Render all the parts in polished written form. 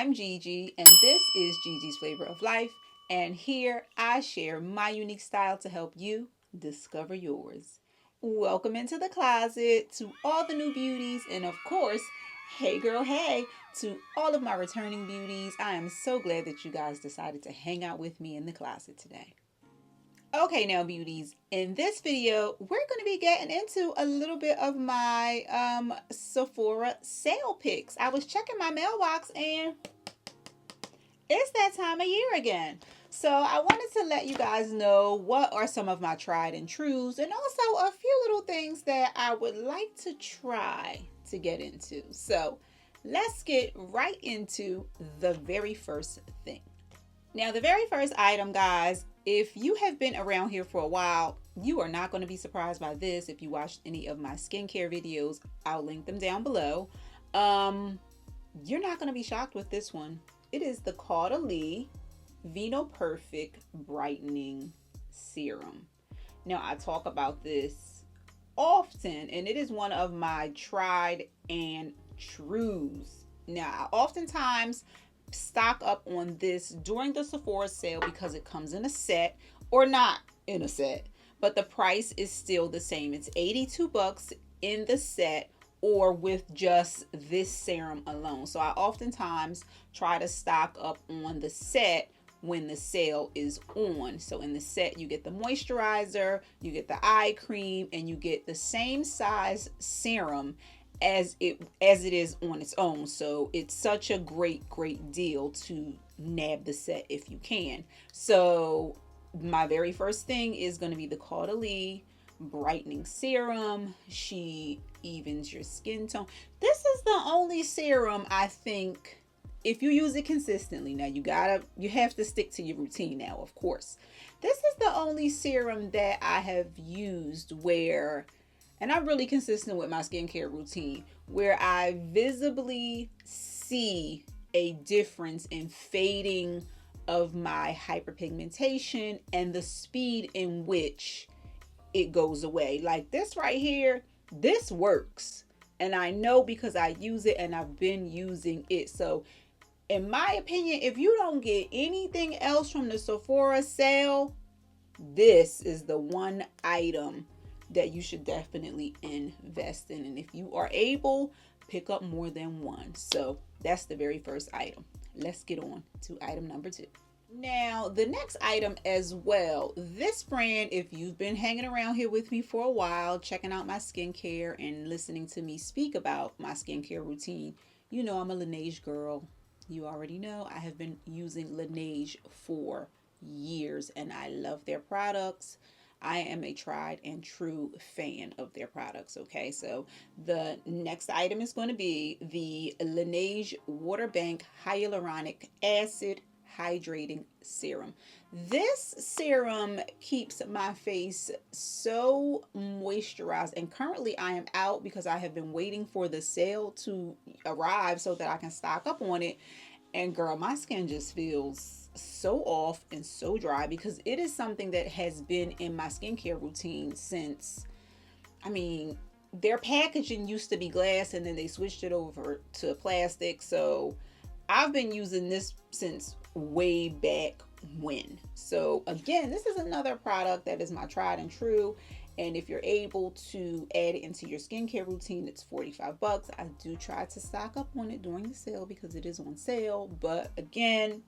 I'm Gigi, and this is Gigi's Flavor of Life. And here I share my unique style to help you discover yours. Welcome into the closet to all the new beauties, and of course, hey girl, hey, to all of my returning beauties. I am so glad that you guys decided to hang out with me in the closet today. Okay, now beauties, in this video, we're going to be getting into a little bit of my Sephora sale picks. I was checking my mailbox and it's that time of year again. So I wanted to let you guys know what are some of my tried and trues and also a few little things that I would like to try to get into. So let's get right into the very first thing. Now, the very first item, guys, if you have been around here for a while, you are not going to be surprised by this. If you watched any of my skincare videos, I'll link them down below. You're not going to be shocked with this one. It is the Caudalie Vinoperect Brightening Serum. Now, I talk about this often, and it is one of my tried and trues. Now, I oftentimes stock up on this during the Sephora sale because it comes in a set or not in a set, but the price is still the same. It's 82 bucks in the set or with just this serum alone. So I oftentimes try to stock up on the set when the sale is on. So in the set, you get the moisturizer, you get the eye cream, and you get the same size serum as it is on its own. So it's such a great deal to nab the set if you can. So my very first thing is going to be the Caudalie brightening serum. She evens your skin tone. This is the only serum, I think, if you use it consistently. Now you have to stick to your routine now, of course. This is the only serum that I have used where, and I'm really consistent with my skincare routine, where I visibly see a difference in fading of my hyperpigmentation and the speed in which it goes away. Like this right here, this works. And I know because I use it and I've been using it. So in my opinion, if you don't get anything else from the Sephora sale, this is the one item that you should definitely invest in. And if you are able, pick up more than one. So that's the very first item. Let's get on to item number 2. Now, the next item as well, this brand, if you've been hanging around here with me for a while, checking out my skincare and listening to me speak about my skincare routine, you know I'm a Laneige girl. You already know I have been using Laneige for years and I love their products. I am a tried and true fan of their products, okay? So the next item is going to be the Laneige WaterBak Hyaluronic Acid Hydrating Serum. This serum keeps my face so moisturized, and currently I am out because I have been waiting for the sale to arrive so that I can stock up on it. And girl, my skin just feels so off and so dry because it is something that has been in my skincare routine since, their packaging used to be glass and then they switched it over to plastic. So I've been using this since way back when. So again, this is another product that is my tried and true. And if you're able to add it into your skincare routine, it's 45 bucks. I do try to stock up on it during the sale because it is on sale. But again,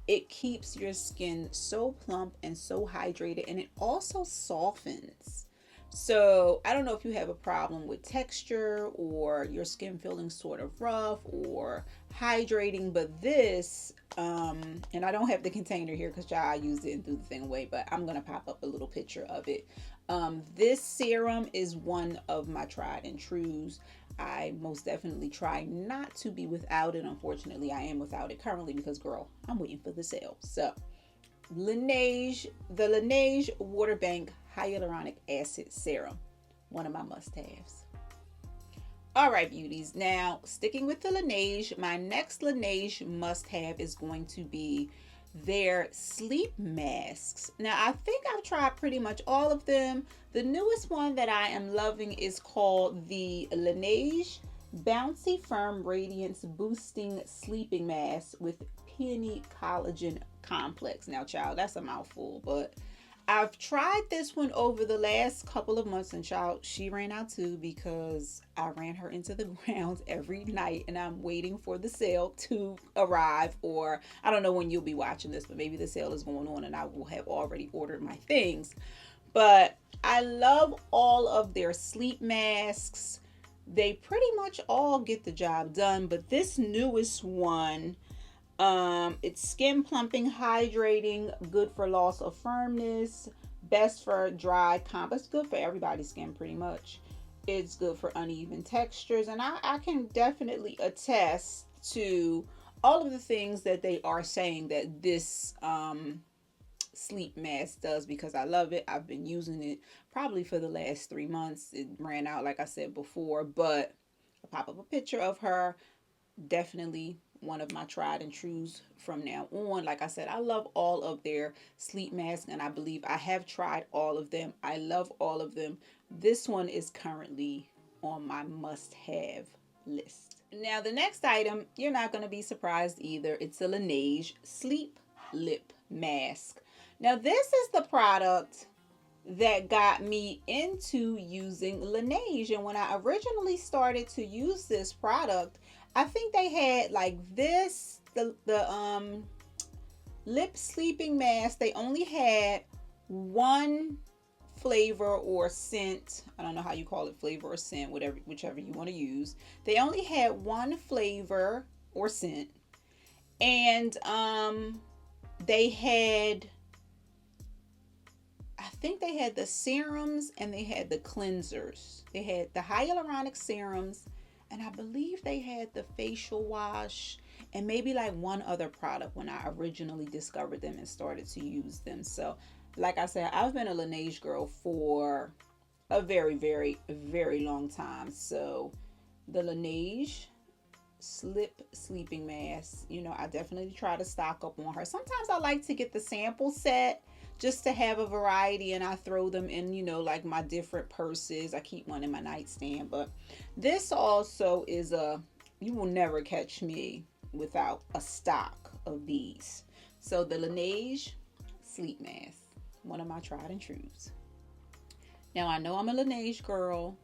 it keeps your skin so plump and so hydrated, and it also softens. So I don't know if you have a problem with texture or your skin feeling sort of rough or hydrating, but this, and I don't have the container here because I used it and threw the thing away, but I'm going to pop up a little picture of it. This serum is one of my tried and trues. I most definitely try not to be without it. Unfortunately, I am without it currently because, girl, I'm waiting for the sale. So the Laneige WaterBak Hyaluronic Acid Serum, one of my must-haves. All right, beauties. Now, sticking with the Laneige, my next Laneige must-have is going to be their sleep masks. Now, I think I've tried pretty much all of them. The newest one that I am loving is called the Laneige Bouncy Firm Radiance Boosting Sleeping Mask with Peony Collagen Complex. Now, child, that's a mouthful, but I've tried this one over the last couple of months, and child, she ran out too because I ran her into the ground every night, and I'm waiting for the sale to arrive, or I don't know when you'll be watching this, but maybe the sale is going on and I will have already ordered my things. But I love all of their sleep masks. They pretty much all get the job done, but this newest one, it's skin plumping, hydrating, good for loss of firmness, best for dry it's good for everybody's skin pretty much. It's good for uneven textures, and I can definitely attest to all of the things that they are saying that this sleep mask does, because I love it. I've been using it probably for the last 3 months. It ran out, like I said before, but I'll pop up a picture of her. Definitely one of my tried and trues from now on. Like I said, I love all of their sleep masks, and I believe I have tried all of them. I love all of them. This one is currently on my must-have list. Now, the next item, you're not going to be surprised either. It's a Laneige Sleep Lip Mask. Now, this is the product that got me into using Laneige. And when I originally started to use this product, I think they had like this, the lip sleeping mask. They only had one flavor or scent. I don't know how you call it, flavor or scent, whichever you want to use. They only had one flavor or scent. And they had, I think they had the serums and they had the cleansers. They had the hyaluronic serums, and I believe they had the facial wash and maybe like one other product when I originally discovered them and started to use them. So like I said, I've been a Laneige girl for a very, very, very long time. So the Laneige sleeping mask, you know, I definitely try to stock up on her. Sometimes I like to get the sample set just to have a variety, and I throw them in, you know, like my different purses. I keep one in my nightstand. But this also is you will never catch me without a stock of these. So the Laneige sleep mask, one of my tried and trues. Now, I know I'm a Laneige girl,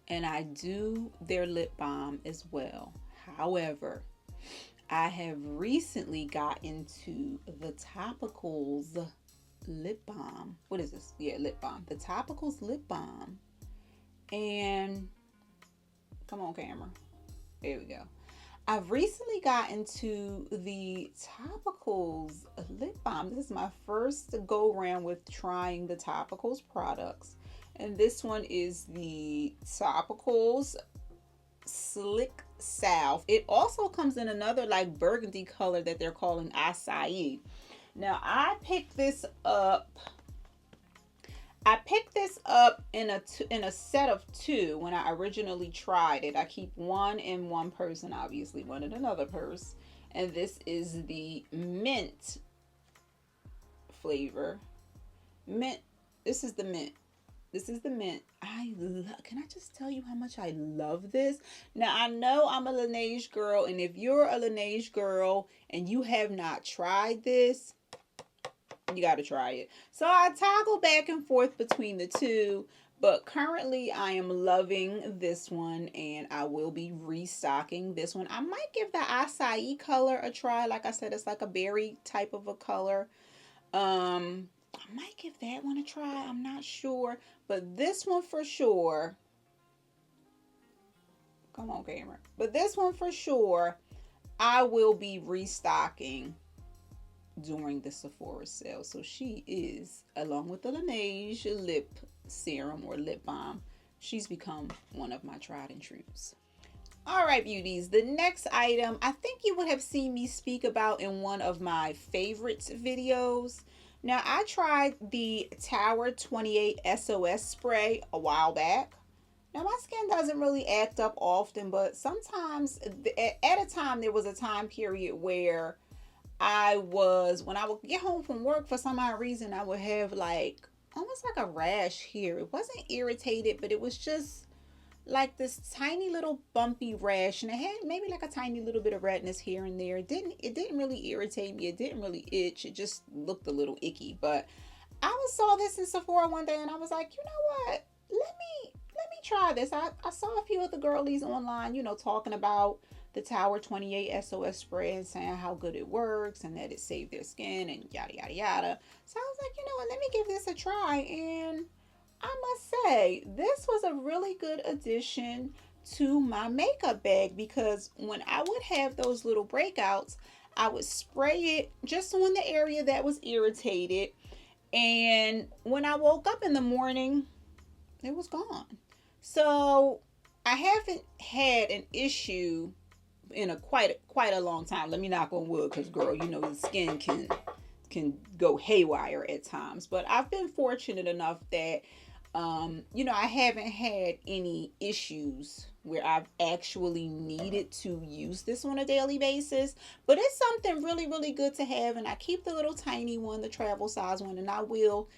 and I do their lip balm as well. However, I have recently got into the Topicals lip balm. What is this? Yeah, lip balm. The Topicals lip balm. And come on, camera. There we go. I've recently gotten to the Topicals lip balm. This is my first go around with trying the Topicals products. And this one is the Topicals Slick Salve. It also comes in another like burgundy color that they're calling acai. Now, I picked this up in a set of two when I originally tried it. I keep one in one purse and obviously one in another purse. And this is the mint flavor. Mint. This is the mint. This is the mint. Can I just tell you how much I love this? Now, I know I'm a Laneige girl, and if you're a Laneige girl and you have not tried this, you got to try it. So I toggle back and forth between the two, but currently I am loving this one, and I will be restocking this one. I might give the acai color a try. Like I said, it's like a berry type of a color. I might give that one a try. I'm not sure. But this one for sure. Come on, camera. But this one for sure, I will be restocking during the Sephora sale. So she is, along with the Laneige lip serum or lip balm, she's become one of my tried and trues. All right, beauties. The next item, I think you would have seen me speak about in one of my favorites videos. Now, I tried the Tower 28 SOS spray a while back. Now, my skin doesn't really act up often, but sometimes, at a time, there was a time period where when I would get home from work, for some odd reason, I would have like, almost like a rash here. It wasn't irritated, but it was just like this tiny little bumpy rash, and it had maybe like a tiny little bit of redness here and there. It didn't really irritate me. It didn't really itch. It just looked a little icky. But saw this in Sephora one day, and I was like, you know what? Let me try this. I saw a few of the girlies online, talking about the Tower 28 SOS spray and saying how good it works and that it saved their skin and yada yada yada. So I was like, you know what? Let me give this a try, and I must say, this was a really good addition to my makeup bag, because when I would have those little breakouts, I would spray it just on the area that was irritated. And when I woke up in the morning, it was gone. So I haven't had an issue in quite a long time. Let me knock on wood, because girl, the skin can go haywire at times. But I've been fortunate enough that I haven't had any issues where I've actually needed to use this on a daily basis. But it's something really, really good to have. And I keep the little tiny one, the travel size one, and I will,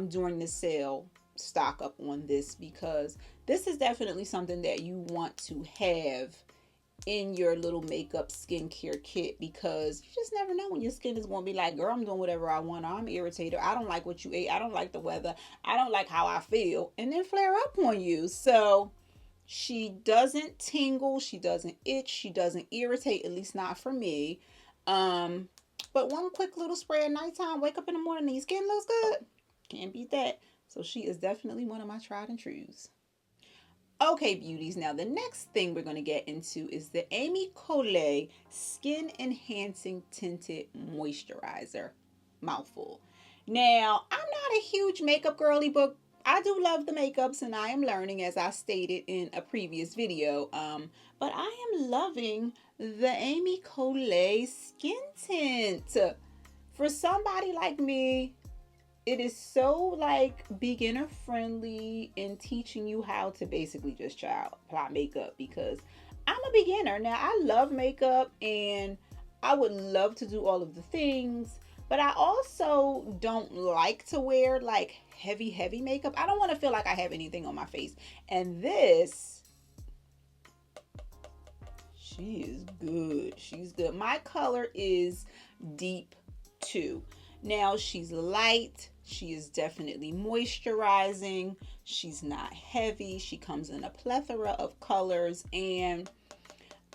during the sale, stock up on this, because this is definitely something that you want to have in your little makeup skincare kit, because you just never know when your skin is going to be like, girl, I'm doing whatever I want, I'm irritated, I don't like what you ate, I don't like the weather, I don't like how I feel, and then flare up on you. So she doesn't tingle, she doesn't itch, she doesn't irritate, at least not for me. But one quick little spray at nighttime, wake up in the morning and your skin looks good, can't beat that. So she is definitely one of my tried and trues. Okay, beauties, now the next thing we're going to get into is the Colé Skin Enhancing Tinted Moisturizer. Mouthful. Now, I'm not a huge makeup girly, but I do love the makeups, and I am learning, as I stated in a previous video. But I am loving the Colé Skin Tint. For somebody like me, it is so like beginner friendly in teaching you how to basically just apply makeup, because I'm a beginner. Now, I love makeup and I would love to do all of the things, but I also don't like to wear like heavy makeup. I don't want to feel like I have anything on my face. And this, she is good. She's good. My color is deep 2. Now, she's light. She is definitely moisturizing. She's not heavy. She comes in a plethora of colors, and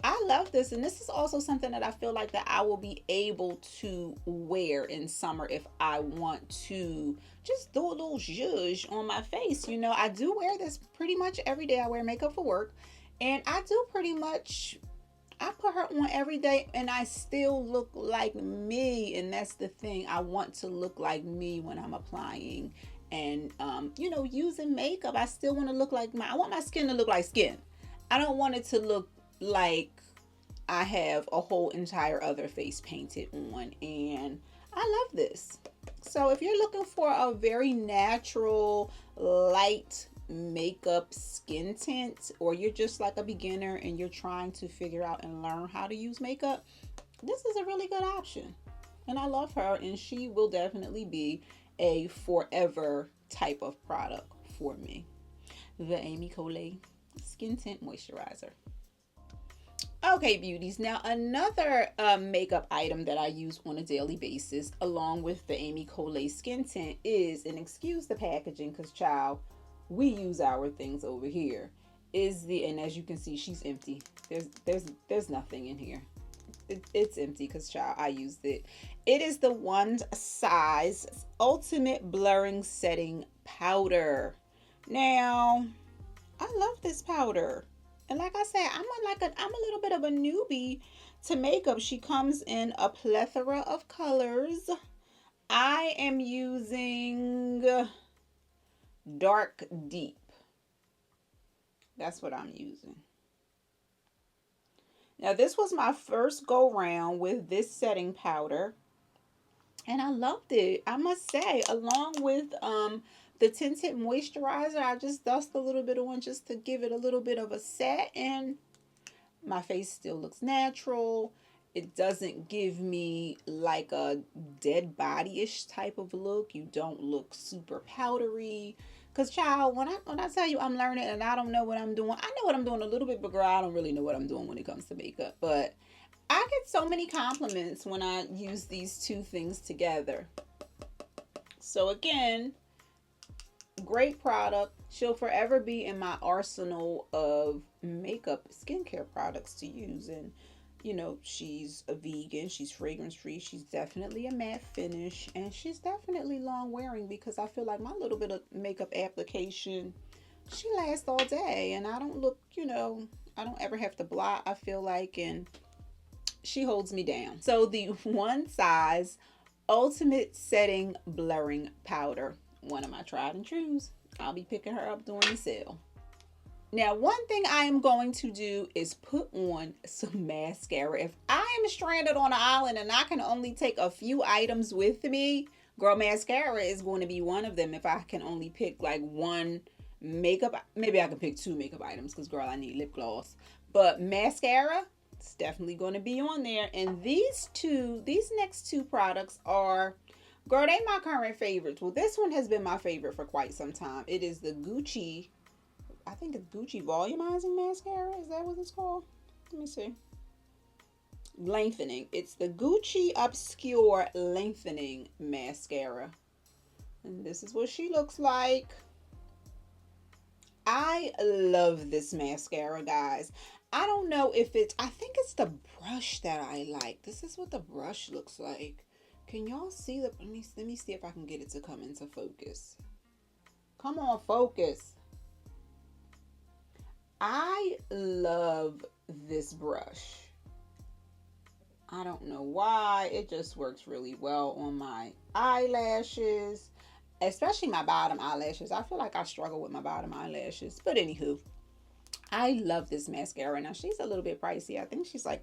I love this. And this is also something that I feel like that I will be able to wear in summer if I want to just do a little zhuzh on my face. I do wear this pretty much every day. I wear makeup for work, and I put her on every day, and I still look like me. And that's the thing. I want to look like me when I'm applying and, using makeup. I still want to look like I want my skin to look like skin. I don't want it to look like I have a whole entire other face painted on. And I love this. So if you're looking for a very natural, light makeup skin tint, or you're just like a beginner and you're trying to figure out and learn how to use makeup, this is a really good option. And I love her, and she will definitely be a forever type of product for me. The Colé Skin Tint Moisturizer. Okay, beauties, now another makeup item that I use on a daily basis along with the Colé Skin Tint is, and excuse the packaging because child, we use our things over here, and as you can see, she's empty. There's nothing in here. It's empty because child, I used it. It is the One Size Ultimate Blurring Setting Powder. Now, I love this powder. And like I said, I'm a little bit of a newbie to makeup. She comes in a plethora of colors. I am using Dark Deep. That's what I'm using. Now, this was my first go round with this setting powder, and I loved it. I must say, along with the tinted moisturizer, I just dust a little bit on just to give it a little bit of a set, and my face still looks natural. It doesn't give me like a dead body-ish type of look. You don't look super powdery. Cause child, when I tell you I'm learning and I don't know what I'm doing, I know what I'm doing a little bit, but girl, I don't really know what I'm doing when it comes to makeup. But I get so many compliments when I use these two things together. So again, great product. She'll forever be in my arsenal of makeup skincare products to use. And you know, she's a vegan, she's fragrance free, she's definitely a matte finish, and she's definitely long wearing, because I feel like my little bit of makeup application, she lasts all day, and I don't look, you know, I don't ever have to blot, I feel like, and she holds me down. So the One Size Ultimate Setting Blurring Powder, one of my tried and trues. I'll be picking her up during the sale. Now, one thing I am going to do is put on some mascara. If I am stranded on an island and I can only take a few items with me, girl, mascara is going to be one of them. If I can only pick like one makeup, maybe I can pick two makeup items, because girl, I need lip gloss. But mascara, it's definitely going to be on there. And these next two products are, girl, they my current favorites. Well, this one has been my favorite for quite some time. It is the Gucci, I think it's Gucci Volumizing Mascara. Is that what it's called? Let me see. Lengthening. It's the Gucci Obscure Lengthening Mascara. And this is what she looks like. I love this mascara, guys. I don't know if it's, I think it's the brush that I like. This is what the brush looks like. Can y'all see the, let me see if I can get it to come into focus. Come on, focus. I love this brush. I don't know why. It just works really well on my eyelashes, especially my bottom eyelashes. I feel like I struggle with my bottom eyelashes. But anywho, I love this mascara. Now, she's a little bit pricey. I think she's like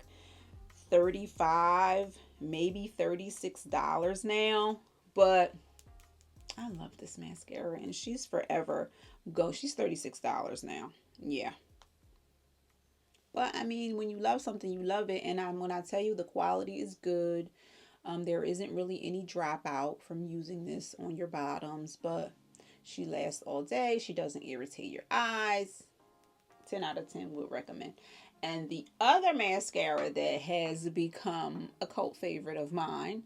$35, maybe $36 now. But I love this mascara, and she's forever go. She's $36 now. Yeah. But I mean, when you love something, you love it. And when I tell you the quality is good, there isn't really any dropout from using this on your bottoms, but she lasts all day. She doesn't irritate your eyes. 10 out of 10 would recommend. And the other mascara that has become a cult favorite of mine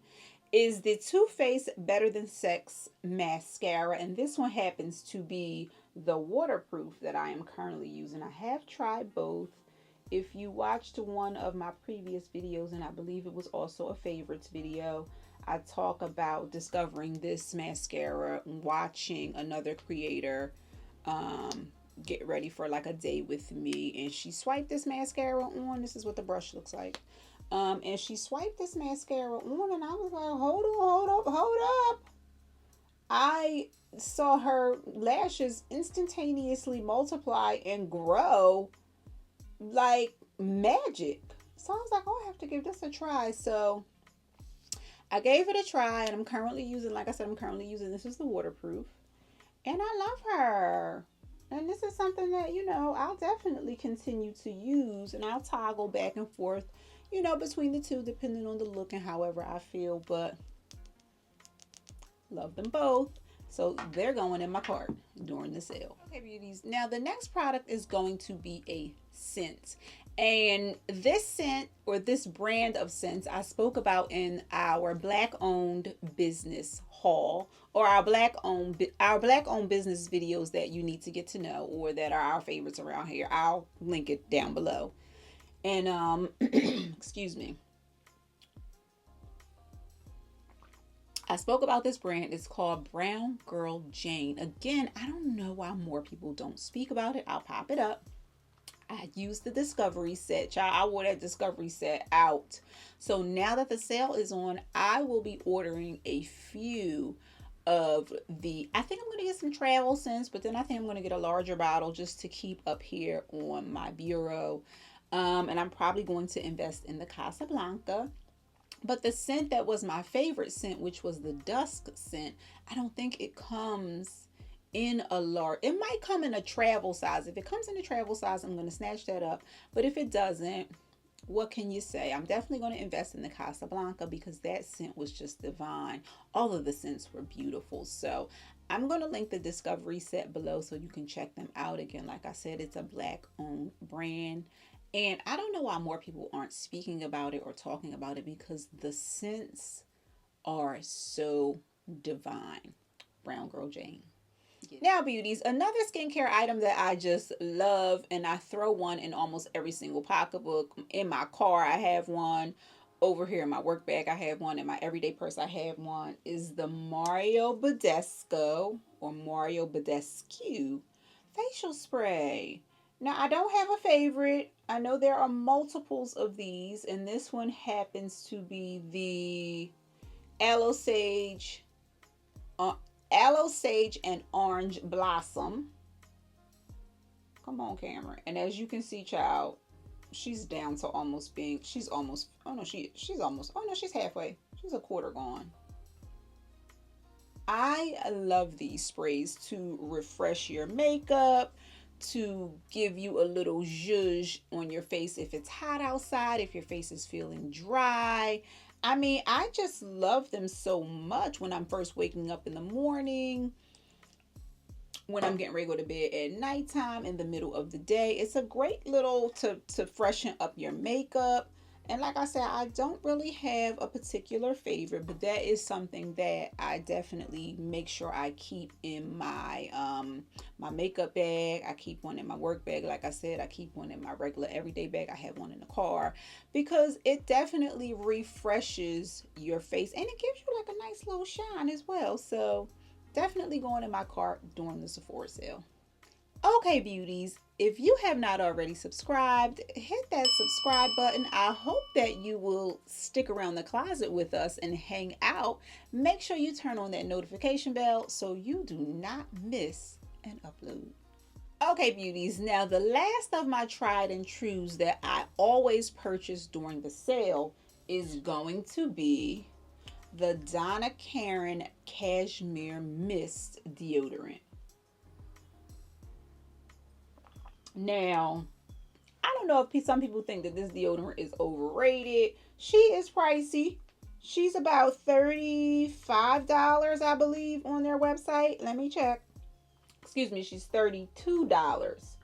is the Too Faced Better Than Sex Mascara. And this one happens to be the waterproof that I am currently using. I have tried both. If you watched one of my previous videos, and I believe it was also a favorites video, I talk about discovering this mascara, watching another creator get ready for like a day with me, and she swiped this mascara on. This is what the brush looks like. And she swiped this mascara on, and I was like, hold on, hold up. I saw her lashes instantaneously multiply and grow like magic. So I was like, oh, I have to give this a try. So I gave it a try, and I'm currently using, like I said, this is the waterproof, and I love her. And this is something that, you know, I'll definitely continue to use, and I'll toggle back and forth, you know, between the two, depending on the look and however I feel, but love them both. So they're going in my cart during the sale. Okay, beauties. Now the next product is going to be a scent. And this scent, or this brand of scents, I spoke about in our Black-owned business haul, or our black-owned business videos that you need to get to know, or that are our favorites around here. I'll link it down below. And excuse me. I spoke about this brand. It's called Brown Girl Jane. Again, I don't know why more people don't speak about it. I'll pop it up. I used the Discovery set. Child, I wore that Discovery set out. So now that the sale is on, I will be ordering a few of the, I think I'm going to get some travel scents, but then I think I'm going to get a larger bottle just to keep up here on my bureau. And I'm probably going to invest in the Casablanca. But the scent that was my favorite scent, which was the Dusk scent, I don't think it comes in a large. It might come in a travel size. If it comes in a travel size, I'm going to snatch that up. But if it doesn't, what can you say? I'm definitely going to invest in the Casablanca because that scent was just divine. All of the scents were beautiful. So I'm going to link the Discovery set below so you can check them out. Again, like I said, it's a Black owned brand. And I don't know why more people aren't speaking about it or talking about it, because the scents are so divine. Brown Girl Jane. Yeah. Now, beauties, another skincare item that I just love, and I throw one in almost every single pocketbook. In my car, I have one. Over here in my work bag, I have one. In my everyday purse, I have one. Is the Mario Budescu or Mario Budescu facial spray. Now, I don't have a favorite. I know there are multiples of these, and this one happens to be the Aloe Sage and Orange Blossom. Come on, camera. And as you can see, child, she's down to almost being, she's halfway. She's a quarter gone. I love these sprays to refresh your makeup, to give you a little zhuzh on your face if it's hot outside, if your face is feeling dry. I mean, I just love them so much when I'm first waking up in the morning, when I'm getting ready to go to bed at nighttime, in the middle of the day. It's a great little to freshen up your makeup. And like I said, I don't really have a particular favorite, but that is something that I definitely make sure I keep in my my makeup bag. I keep one in my work bag. Like I said, I keep one in my regular everyday bag. I have one in the car because it definitely refreshes your face and it gives you like a nice little shine as well. So definitely going in my cart during the Sephora sale. Okay, beauties, if you have not already subscribed, hit that subscribe button. I hope that you will stick around the closet with us and hang out. Make sure you turn on that notification bell so you do not miss an upload. Okay, beauties, now the last of my tried and trues that I always purchase during the sale is going to be the Donna Cashmere Mist Deodorant. Now, I don't know if some people think that this deodorant is overrated. She is pricey. She's about $35, I believe, on their website. Let me check. Excuse me, she's $32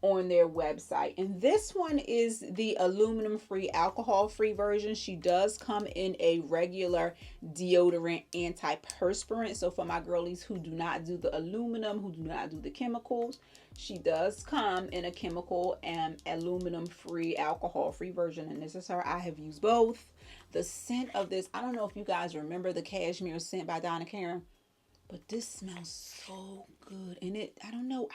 on their website. And this one is the aluminum-free, alcohol-free version. She does come in a regular deodorant antiperspirant. So for my girlies who do not do the aluminum, who do not do the chemicals, she does come in a chemical and aluminum-free, alcohol-free version. And this is her. I have used both. The scent of this, I don't know if you guys remember the Cashmere scent by Donna Karan, but this smells so good. And I don't know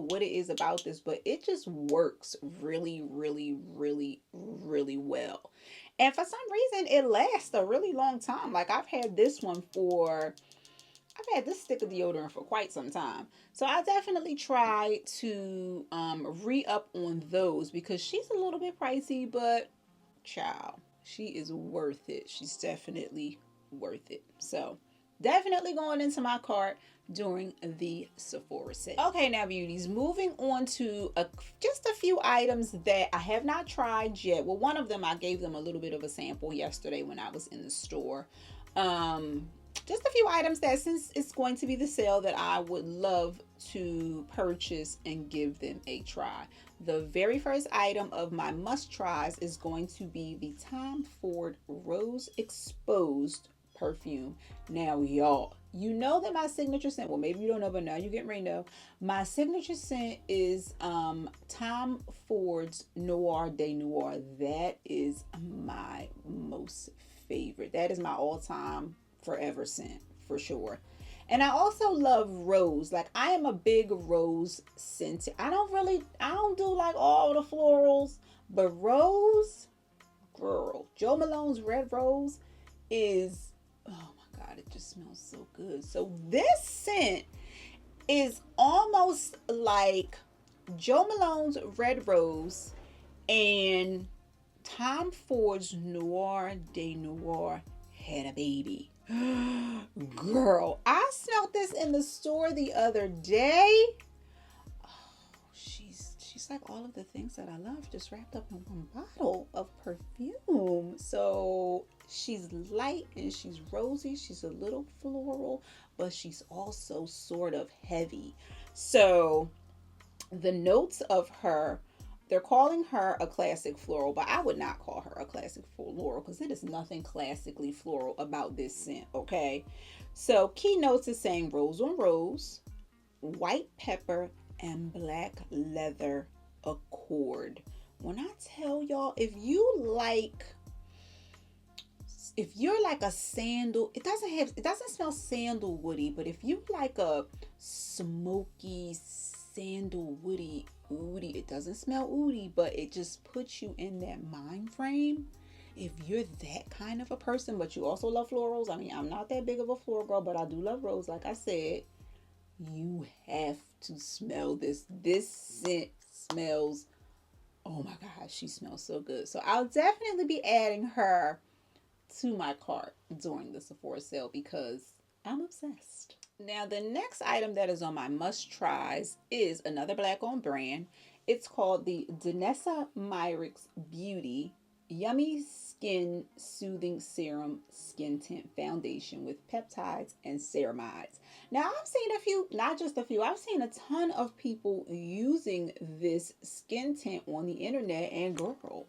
what it is about this, but it just works really, really, really, really well. And for some reason, it lasts a really long time. Like I've had this stick of deodorant for quite some time. So I definitely try to re-up on those because she's a little bit pricey, but child, she is worth it. She's definitely worth it. So definitely going into my cart during the Sephora sale. Okay, now beauties, moving on to just a few items that I have not tried yet. Well, one of them I gave them a little bit of a sample yesterday when I was in the store. Just a few items that, since it's going to be the sale, that I would love to purchase and give them a try. The very first item of my must tries is going to be the Tom Ford Rose Exposed perfume. Now, y'all, you know that my signature scent, well, maybe you don't know, but now you're getting ready to know. My signature scent is Tom Ford's Noir de Noir. That is my most favorite. That is my all-time forever scent for sure. And I also love rose. Like I am a big rose scent. I don't do like all the florals, but rose, girl, Jo Malone's Red Rose is, oh my God, it just smells so good. So this scent is almost like Jo Malone's Red Rose and Tom Ford's Noir de Noir had a baby. Girl, I smelled this in the store the other day. Oh, she's she's like all of the things that I love just wrapped up in one bottle of perfume. So she's light and she's rosy. She's a little floral, but she's also sort of heavy. So the notes of her, they're calling her a classic floral, but I would not call her a classic floral because it is nothing classically floral about this scent, okay? So key notes is saying rose on rose, white pepper, and black leather accord. When I tell y'all, if you're like a sandal, it doesn't smell sandalwoody, but if you like a smoky sandalwoody oody, it doesn't smell oody, but it just puts you in that mind frame. If you're that kind of a person, but you also love florals, I mean, I'm not that big of a floral girl, but I do love rose, like I said, you have to smell this. This scent smells, oh my gosh, she smells so good. So I'll definitely be adding her to my cart during the Sephora sale because I'm obsessed. Now the next item that is on my must tries is another black owned brand. It's called the Danessa Myrick's Beauty Yummy Skin Soothing Serum Skin Tint Foundation with peptides and ceramides. Now I've seen a few, not just a few, I've seen a ton of people using this skin tint on the internet, and girl,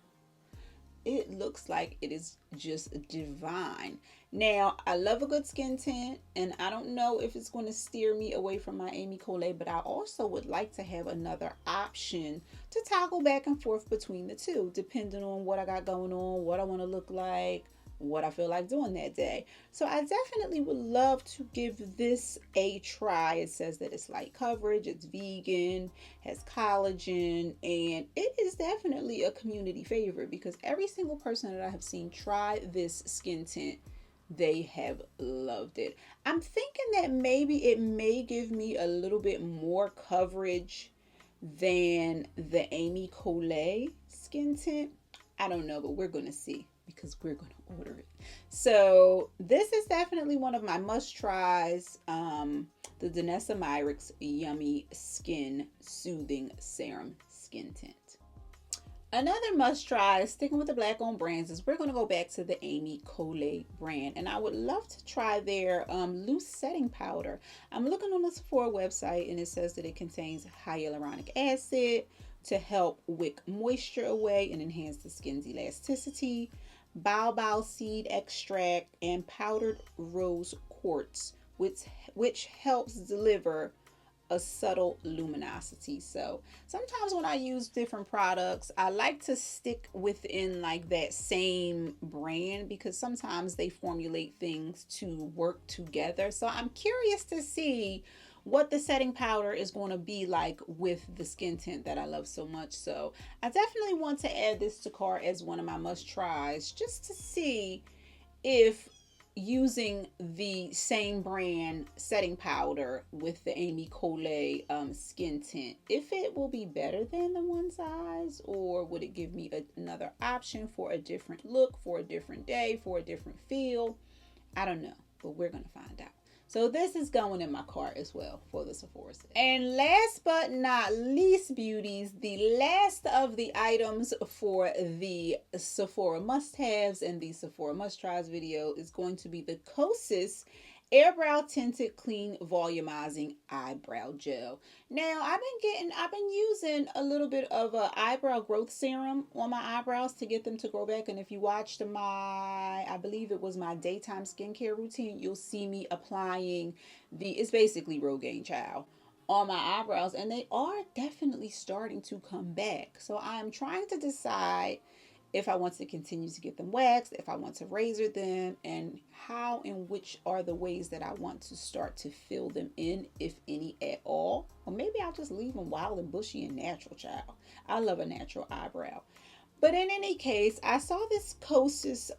it looks like it is just divine. Now, I love a good skin tint, and I don't know if it's going to steer me away from my Amy Colé, but I also would like to have another option to toggle back and forth between the two, depending on what I got going on, what I want to look like, what I feel like doing that day. So I definitely would love to give this a try. It says that it's light coverage, it's vegan, has collagen, and it is definitely a community favorite because every single person that I have seen try this skin tint, they have loved it. I'm thinking that maybe it may give me a little bit more coverage than the Amy Colé skin tint. I don't know, but we're going to see because we're going to order it. So this is definitely one of my must tries. The Danessa Myrick's Yummy Skin Soothing Serum Skin Tint. Another must try, sticking with the black owned brands, is we're going to go back to the Amy Colé brand, and I would love to try their loose setting powder. I'm looking on the Sephora website and it says that it contains hyaluronic acid to help wick moisture away and enhance the skin's elasticity, baobab seed extract, and powdered rose quartz, which helps deliver a subtle luminosity. So sometimes when I use different products, I like to stick within like that same brand because sometimes they formulate things to work together. So I'm curious to see what the setting powder is going to be like with the skin tint that I love so much. So I definitely want to add this to cart as one of my must tries, just to see if using the same brand setting powder with the Amy Colé skin tint, if it will be better than the one size, or would it give me another option for a different look, for a different day, for a different feel. I don't know, but we're gonna find out. So this is going in my cart as well for the Sephora sale. And last but not least, beauties, the last of the items for the Sephora must-haves and the Sephora must-tries video is going to be the Kosas Airbrow Tinted Clean Volumizing Eyebrow Gel. Now, I've been using a little bit of a eyebrow growth serum on my eyebrows to get them to grow back. And if you watched I believe it was my daytime skincare routine, you'll see me applying it's basically Rogaine Child on my eyebrows, and they are definitely starting to come back. So I'm trying to decide if I want to continue to get them waxed, if I want to razor them, and how and which are the ways that I want to start to fill them in, if any at all. Or maybe I'll just leave them wild and bushy and natural, child. I love a natural eyebrow. But in any case, I saw this Kosas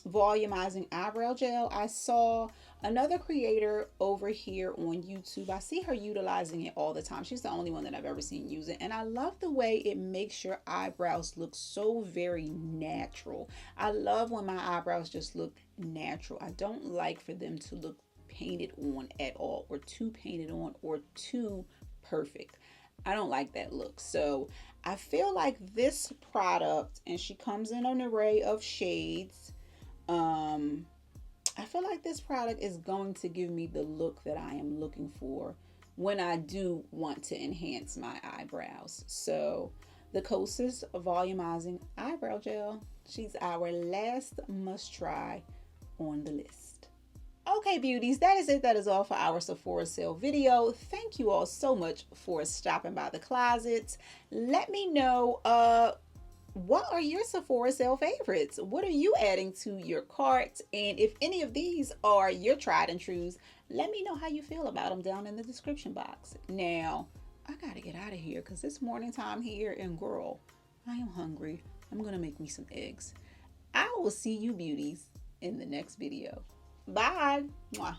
volumizing eyebrow gel. I saw another creator over here on YouTube. I see her utilizing it all the time. She's the only one that I've ever seen use it, and I love the way it makes your eyebrows look so very natural. I love when my eyebrows just look natural. I don't like for them to look painted on at all, or too painted on, or too perfect. I don't like that look. So I feel like this product, and she comes in an array of shades. I feel like this product is going to give me the look that I am looking for when I do want to enhance my eyebrows. So the Kosas Volumizing Eyebrow Gel, she's our last must try on the list. Okay, beauties, that is it. That is all for our Sephora sale video. Thank you all so much for stopping by the closet. Let me know, what are your Sephora sale favorites? What are you adding to your cart? And if any of these are your tried and trues, let me know how you feel about them down in the description box. Now, I gotta get out of here because it's morning time here, and girl, I am hungry. I'm gonna make me some eggs. I will see you beauties in the next video. Bye. Mwah.